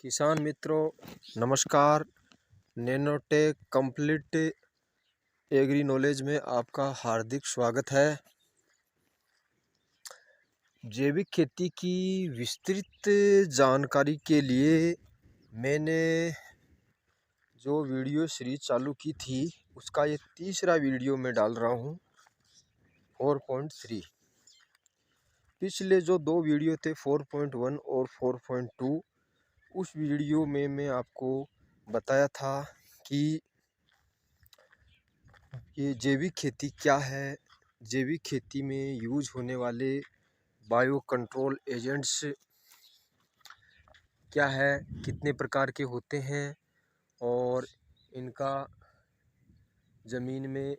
किसान मित्रों नमस्कार। नैनोटेक कंप्लीट एग्री नॉलेज में आपका हार्दिक स्वागत है। जैविक खेती की विस्तृत जानकारी के लिए मैंने जो वीडियो सीरीज चालू की थी उसका ये तीसरा वीडियो मैं डाल रहा हूँ 4.3। पिछले जो दो वीडियो थे 4.1 और 4.2, उस वीडियो में मैं आपको बताया था कि ये जैविक खेती क्या है, जैविक खेती में यूज होने वाले बायो कंट्रोल एजेंट्स क्या है, कितने प्रकार के होते हैं और इनका ज़मीन में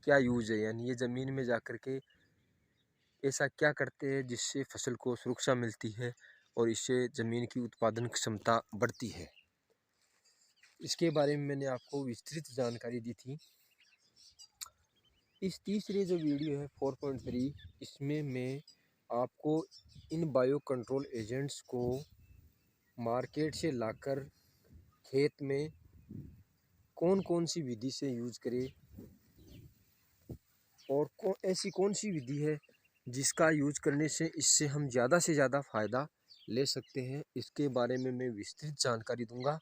क्या यूज है। यानी ये ज़मीन में जाकर के ऐसा क्या करते हैं जिससे फसल को सुरक्षा मिलती है और इससे ज़मीन की उत्पादन क्षमता बढ़ती है। इसके बारे में मैंने आपको विस्तृत जानकारी दी थी। इस तीसरे जो वीडियो है 4.3, इसमें मैं आपको इन बायो कंट्रोल एजेंट्स को मार्केट से लाकर खेत में कौन कौन सी विधि से यूज करें और ऐसी कौन सी विधि है जिसका यूज करने से इससे हम ज़्यादा से ज़्यादा फ़ायदा ले सकते हैं, इसके बारे में मैं विस्तृत जानकारी दूंगा।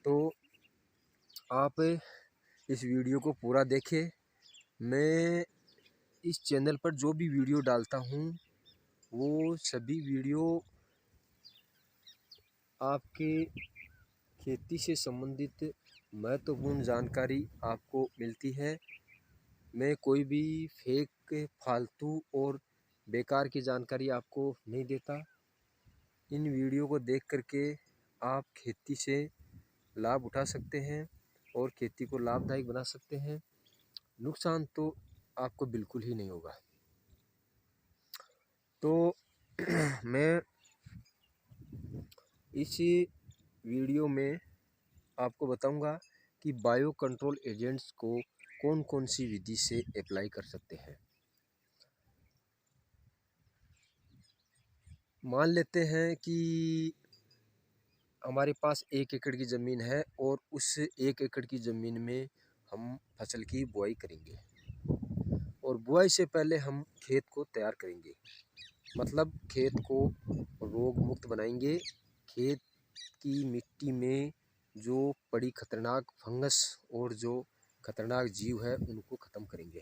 तो आप इस वीडियो को पूरा देखें। मैं इस चैनल पर जो भी वीडियो डालता हूँ वो सभी वीडियो आपके खेती से संबंधित महत्वपूर्ण जानकारी आपको मिलती है। मैं कोई भी फेक, फालतू और बेकार की जानकारी आपको नहीं देता। इन वीडियो को देख करके आप खेती से लाभ उठा सकते हैं और खेती को लाभदायक बना सकते हैं। नुकसान तो आपको बिल्कुल ही नहीं होगा। तो मैं इस वीडियो में आपको बताऊंगा कि बायो कंट्रोल एजेंट्स को कौन कौन सी विधि से अप्लाई कर सकते हैं। मान लेते हैं कि हमारे पास 1 एकड़ की ज़मीन है और उस 1 एकड़ की ज़मीन में हम फसल की बुआई करेंगे और बुआई से पहले हम खेत को तैयार करेंगे, मतलब खेत को रोग मुक्त बनाएंगे। खेत की मिट्टी में जो बड़ी खतरनाक फंगस और जो खतरनाक जीव है उनको ख़त्म करेंगे।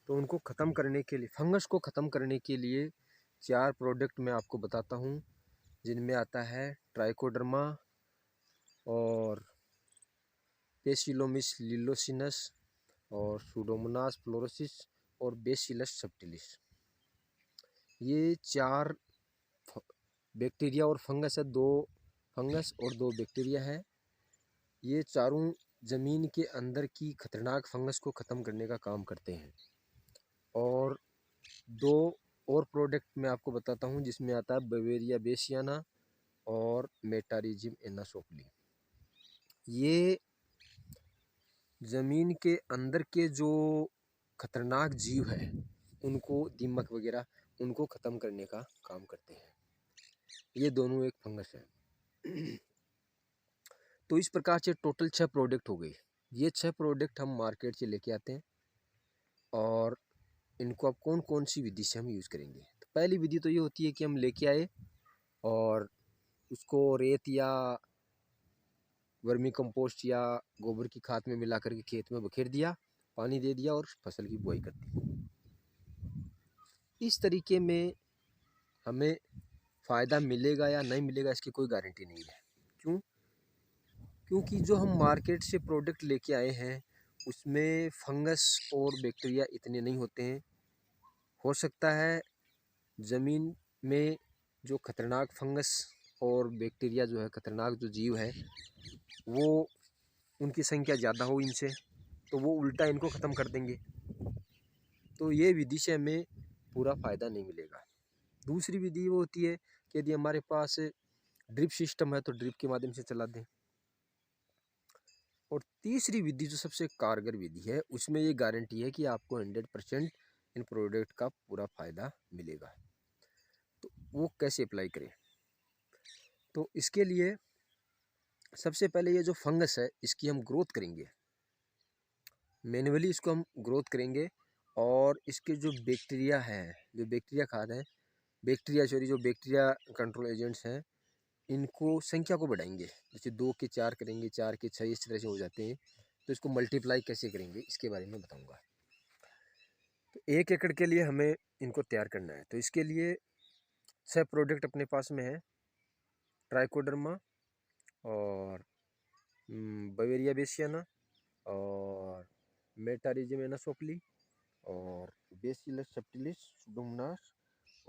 तो उनको ख़त्म करने के लिए, फंगस को ख़त्म करने के लिए 4 प्रोडक्ट मैं आपको बताता हूँ, जिनमें आता है ट्राइकोडर्मा और बेसिलोमिस लिलोसिनस और सूडोमोनास फ्लोरोसिस और बेसिलस सबटिलिस। ये 4 बैक्टीरिया और फंगस है, 2 फंगस और 2 बैक्टीरिया है। ये चारों ज़मीन के अंदर की खतरनाक फंगस को ख़त्म करने का काम करते हैं। और 2 और प्रोडक्ट मैं आपको बताता हूँ, जिसमें आता है बवेरिया बेसियाना और मेटारिजिम एनासोप्ली। ये ज़मीन के अंदर के जो खतरनाक जीव है उनको, दीमक वगैरह, उनको ख़त्म करने का काम करते हैं। ये दोनों एक फंगस है। तो इस प्रकार से टोटल 6 प्रोडक्ट हो गए। ये 6 प्रोडक्ट हम मार्केट से लेके आते हैं और इनको अब कौन कौन सी विधि से हम यूज़ करेंगे। तो पहली विधि तो ये होती है कि हम लेके आए और उसको रेत या वर्मी कंपोस्ट या गोबर की खाद में मिला करके खेत में बखेर दिया, पानी दे दिया और फसल की बुआई कर दी। इस तरीके में हमें फ़ायदा मिलेगा या नहीं मिलेगा इसकी कोई गारंटी नहीं है। क्यों? क्योंकि जो हम मार्केट से प्रोडक्ट लेके आए हैं उसमें फंगस और बैक्टीरिया इतने नहीं होते हैं। हो सकता है ज़मीन में जो खतरनाक फंगस और बैक्टीरिया जो है, खतरनाक जो जीव है, वो उनकी संख्या ज़्यादा हो इनसे, तो वो उल्टा इनको ख़त्म कर देंगे। तो ये विधि से हमें पूरा फ़ायदा नहीं मिलेगा। दूसरी विधि वो होती है कि यदि हमारे पास ड्रिप सिस्टम है तो ड्रिप के माध्यम से चला दें। और तीसरी विधि जो सबसे कारगर विधि है उसमें ये गारंटी है कि आपको 100% इन प्रोडक्ट का पूरा फ़ायदा मिलेगा। तो वो कैसे अप्लाई करें? तो इसके लिए सबसे पहले ये जो फंगस है इसकी हम ग्रोथ करेंगे, मैन्युअली इसको हम ग्रोथ करेंगे। और इसके जो बैक्टीरिया हैं, जो बैक्टीरिया खाद हैं, जो बैक्टीरिया कंट्रोल एजेंट्स हैं, इनको संख्या को बढ़ाएंगे। जैसे 2 के 4 करेंगे, 4 के 6 इस तरह से हो जाते हैं। तो इसको मल्टीप्लाई कैसे करेंगे इसके बारे में बताऊंगा। तो 1 एकड़ के लिए हमें इनको तैयार करना है। तो इसके लिए 6 प्रोडक्ट अपने पास में है, ट्राइकोडर्मा और बवेरिया बेसियाना और मेटारिजिम एनासोप्ली और बेसिलस सब्टिलिस सुडोमोनास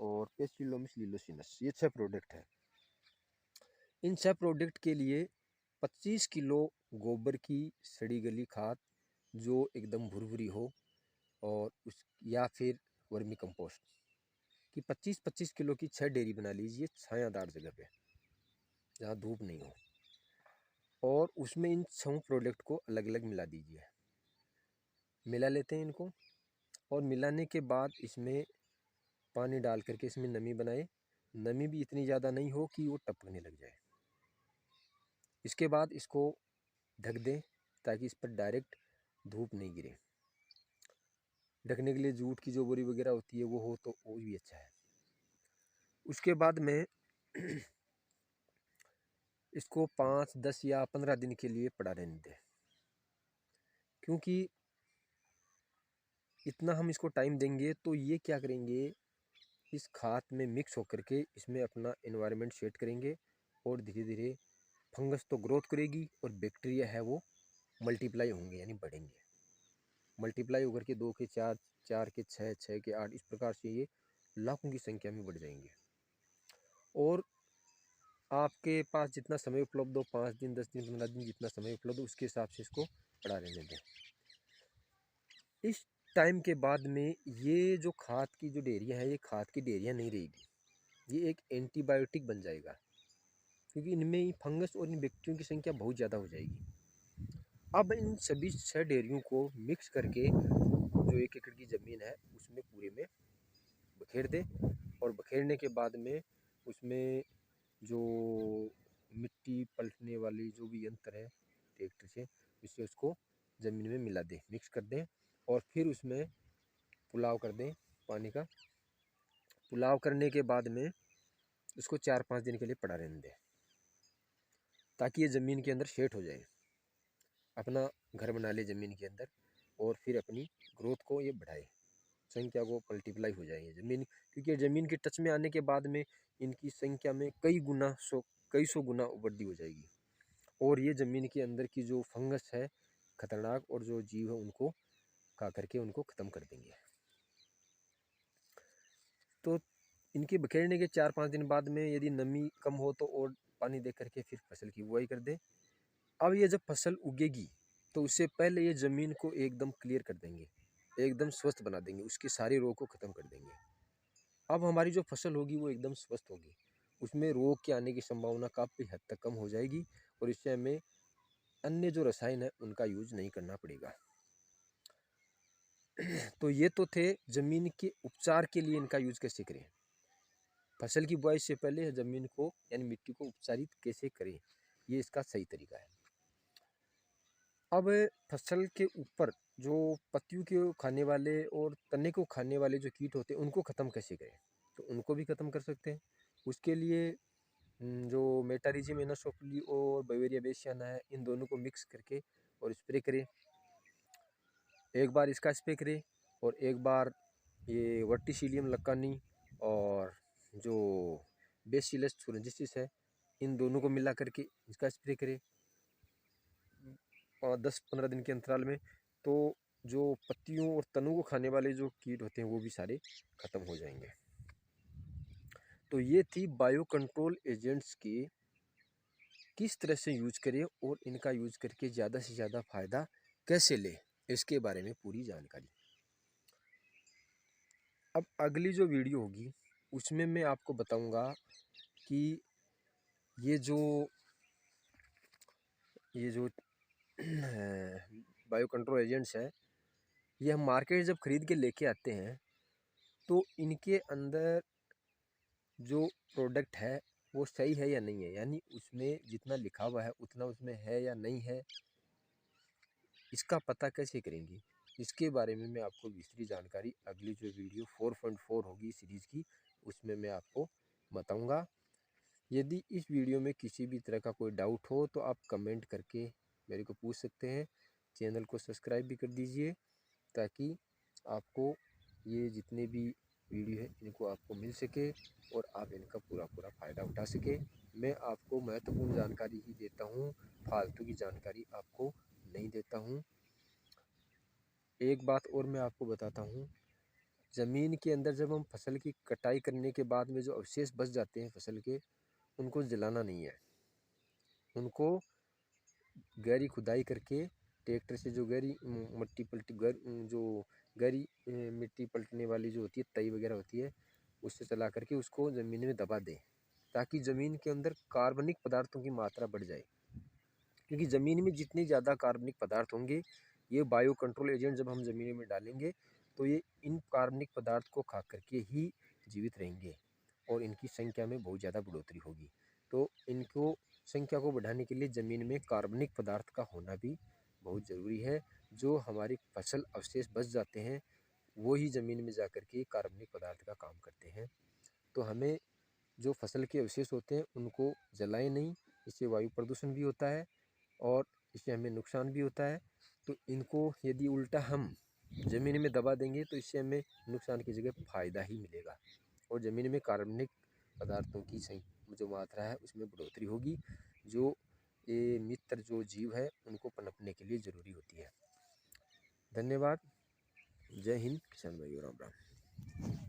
और पेसिलोमिस लिलोसिनस, ये 6 प्रोडक्ट है। इन 6 प्रोडक्ट के लिए 25 किलो गोबर की सड़ी गली खाद जो एकदम भुरभुरी हो, और उस या फिर वर्मी कंपोस्ट की 25-25 किलो की 6 डेयरी बना लीजिए छायादार जगह पे जहाँ धूप नहीं हो, और उसमें इन 6 प्रोडक्ट को अलग अलग मिला दीजिए। मिला लेते हैं इनको, और मिलाने के बाद इसमें पानी डाल करके इसमें नमी बनाए। नमी भी इतनी ज़्यादा नहीं हो कि वो टपकने लग जाए। इसके बाद इसको ढक दें ताकि इस पर डायरेक्ट धूप नहीं गिरे। ढकने के लिए जूट की जो बोरी वगैरह होती है वो हो तो वो भी अच्छा है। उसके बाद में इसको 5, 10 या 15 दिन के लिए पड़ा रहने दें, क्योंकि इतना हम इसको टाइम देंगे तो ये क्या करेंगे, इस खाद में मिक्स होकर के इसमें अपना एनवायरनमेंट सेट करेंगे, और धीरे धीरे फंगस तो ग्रोथ करेगी और बैक्टीरिया है वो मल्टीप्लाई होंगे यानी बढ़ेंगे। मल्टीप्लाई होकर के 2 के 4, 4 के 6, 6 के 8 इस प्रकार से ये लाखों की संख्या में बढ़ जाएंगे। और आपके पास जितना समय उपलब्ध हो, 5 दिन, 10 दिन, 15 दिन, जितना समय उपलब्ध हो उसके हिसाब से इसको पड़ा रहने दें। इस टाइम के बाद में ये जो खाद की जो डेयरियाँ हैं, ये खाद की डेयरियाँ नहीं रहेगी, ये एक एंटीबायोटिक बन जाएगा, क्योंकि इनमें फंगस और इन बैक्टीरियों की संख्या बहुत ज़्यादा हो जाएगी। अब इन सभी 6 डेयरियों को मिक्स करके जो 1 एकड़ की ज़मीन है उसमें पूरे में बखेर दें, और बखेरने के बाद में उसमें जो मिट्टी पलटने वाली जो भी यंत्र है ट्रैक्टर से, इससे उसको ज़मीन में मिला दें, मिक्स कर दें, और फिर उसमें पुलाव कर दें पानी का। पुलाव करने के बाद में उसको 4-5 दिन के लिए पड़ा रहने दें, ताकि ये ज़मीन के अंदर सेट हो जाए, अपना घर बना ले ज़मीन के अंदर, और फिर अपनी ग्रोथ को ये बढ़ाए, संख्या को मल्टीप्लाई हो जाए ये ज़मीन, क्योंकि ज़मीन के टच में आने के बाद में इनकी संख्या में कई सौ गुना वृद्धि हो जाएगी, और ये ज़मीन के अंदर की जो फंगस है खतरनाक और जो जीव है उनको खा करके उनको ख़त्म कर देंगे। तो इनके बखेरने के 4-5 दिन बाद में यदि नमी कम हो तो और पानी दे करके फिर फसल की बुआई कर दें। अब ये जब फसल उगेगी तो उससे पहले ये ज़मीन को एकदम क्लियर कर देंगे, एकदम स्वस्थ बना देंगे, उसके सारे रोग को ख़त्म कर देंगे। अब हमारी जो फसल होगी वो एकदम स्वस्थ होगी, उसमें रोग के आने की संभावना काफ़ी हद तक कम हो जाएगी, और इससे हमें अन्य जो रसायन है उनका यूज नहीं करना पड़ेगा। तो ये तो थे ज़मीन के उपचार के लिए इनका यूज कैसे करें। फसल की बुआई से पहले ज़मीन को यानी मिट्टी को उपचारित कैसे करें, ये इसका सही तरीका है। अब फसल के ऊपर जो पत्तियों को खाने वाले और तने को खाने वाले जो कीट होते हैं उनको ख़त्म कैसे करें, तो उनको भी ख़त्म कर सकते हैं। उसके लिए जो मेटारिजिम एनासोप्ली और बवेरिया बेसियाना है, इन दोनों को मिक्स करके और स्प्रे करें। एक बार इसका स्प्रे करें और एक बार ये वर्टिसिलियम लक्कानी और जो बेसिलस थुरिनजिसिस है, इन दोनों को मिला करके इसका स्प्रे करें 10-15 दिन के अंतराल में। तो जो पत्तियों और तनों को खाने वाले जो कीट होते हैं वो भी सारे ख़त्म हो जाएंगे। तो ये थी बायो कंट्रोल एजेंट्स की किस तरह से यूज करें और इनका यूज करके ज़्यादा से ज़्यादा फ़ायदा कैसे लें, इसके बारे में पूरी जानकारी। अब अगली जो वीडियो होगी उसमें मैं आपको बताऊंगा कि ये जो बायो कंट्रोल एजेंट्स है, ये हम मार्केट जब ख़रीद के लेके आते हैं तो इनके अंदर जो प्रोडक्ट है वो सही है या नहीं है, यानी उसमें जितना लिखा हुआ है उतना उसमें है या नहीं है, इसका पता कैसे करेंगे। इसके बारे में मैं आपको विस्तृत जानकारी अगली जो वीडियो 4.4 होगी सीरीज़ की, उसमें मैं आपको बताऊंगा। यदि इस वीडियो में किसी भी तरह का कोई डाउट हो तो आप कमेंट करके मेरे को पूछ सकते हैं। चैनल को सब्सक्राइब भी कर दीजिए ताकि आपको ये जितने भी वीडियो है इनको आपको मिल सके और आप इनका पूरा फ़ायदा उठा सके। मैं आपको महत्वपूर्ण जानकारी ही देता हूँ, फालतू की जानकारी आपको नहीं देता हूँ। एक बात और मैं आपको बताता हूँ, ज़मीन के अंदर जब हम फसल की कटाई करने के बाद में जो अवशेष बच जाते हैं फसल के, उनको जलाना नहीं है। उनको गहरी खुदाई करके ट्रैक्टर से जो गहरी मिट्टी पलटी जो गहरी मिट्टी पलटने वाली जो होती है तई वगैरह होती है, उससे चला करके उसको ज़मीन में दबा दें ताकि ज़मीन के अंदर कार्बनिक पदार्थों की मात्रा बढ़ जाए। क्योंकि ज़मीन में जितने ज़्यादा कार्बनिक पदार्थ होंगे, ये बायो कंट्रोल एजेंट जब हम ज़मीन में डालेंगे तो ये इन कार्बनिक पदार्थ को खा करके ही जीवित रहेंगे और इनकी संख्या में बहुत ज़्यादा बढ़ोतरी होगी। तो इनको संख्या को बढ़ाने के लिए ज़मीन में कार्बनिक पदार्थ का होना भी बहुत ज़रूरी है। जो हमारी फसल अवशेष बच जाते हैं वो ही ज़मीन में जा कर के कार्बनिक पदार्थ का काम करते हैं। तो हमें जो फसल के अवशेष होते हैं उनको जलाएं नहीं, इससे वायु प्रदूषण भी होता है और इससे हमें नुकसान भी होता है। तो इनको यदि उल्टा हम ज़मीन में दबा देंगे तो इससे हमें नुकसान की जगह फ़ायदा ही मिलेगा और ज़मीन में कार्बनिक पदार्थों की जो मात्रा है उसमें बढ़ोतरी होगी, जो ये मित्र जो जीव है उनको पनपने के लिए ज़रूरी होती है। धन्यवाद। जय हिंद। किसान भाइयों, राम राम।